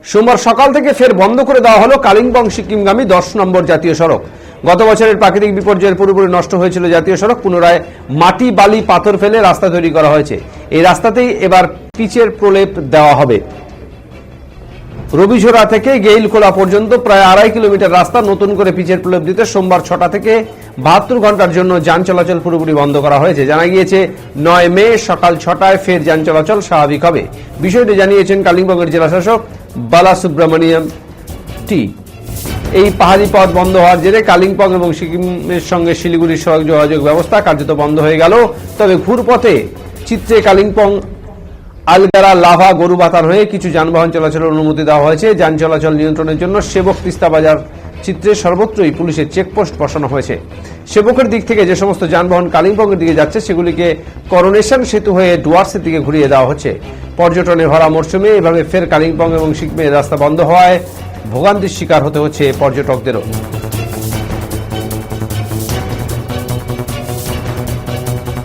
সোমবার সকাল থেকে ফের বন্ধ করে দেওয়া হলো কালিম্পং সিকিমগামী 10 নম্বর জাতীয় সড়ক। গত বছরের প্রাকৃতিক বিপর্যয়ের পুরোপুরি নষ্ট হয়েছিল জাতীয় সড়ক। পুনরায় মাটি, বালি, পাথর ফেলে রাস্তা তৈরি করা হয়েছে। এই রাস্তাতেই এবার পিচের প্রলেপ দেওয়া হবে। রবিঝোড়া থেকে গেইলখোলা পর্যন্ত প্রায় 2.5 কিলোমিটার রাস্তা নতুন করে পিচের প্রলেপ দিতে সোমবার 6টা থেকে 72 ঘন্টার জন্য যান চলাচল পুরোপুরি বন্ধ করা হয়েছে। জানা গিয়েছে 9 মে সকাল 6টায় ফের যান চলাচল স্বাভাবিক হবে। বিষয়টি জানিয়েছেন কালিম্পংয়ের জেলাশাসক বালাসুব্রমণিয়াম টি। এই পাহাড়ি পথ বন্ধ হওয়ার জেরে কালিম্পং এবং সিকিমের সঙ্গে শিলিগুড়ির সড়ক যোগাযোগ ব্যবস্থা কার্যত বন্ধ হয়ে গেল। তবে ঘুরপথে চিত্রে কালিম্পং, আলগারা, লাভা, গরুবাতান হয়ে কিছু যানবাহন চলাচলের অনুমতি দেওয়া হয়েছে। যান চলাচল নিয়ন্ত্রণের জন্য সেবক, তিস্তা বাজার চিত্রে সর্বত্রই পুলিশের চেকপোস্ট বসানো হয়েছে। সেবকের দিক থেকে যে সমস্ত যানবাহন কালিম্পংয়ের দিকে যাচ্ছে সেগুলিকে করোনেশন সেতু হয়ে ডুয়ার্সের দিকে ঘুরিয়ে দেওয়া হচ্ছে। পর্যটনে ভরা মরশুমে এভাবে ফের কালিম্পং এবং সিকিমের রাস্তা বন্ধ হওয়ায় ভোগান্তির শিকার হতে হচ্ছে পর্যটকদেরও।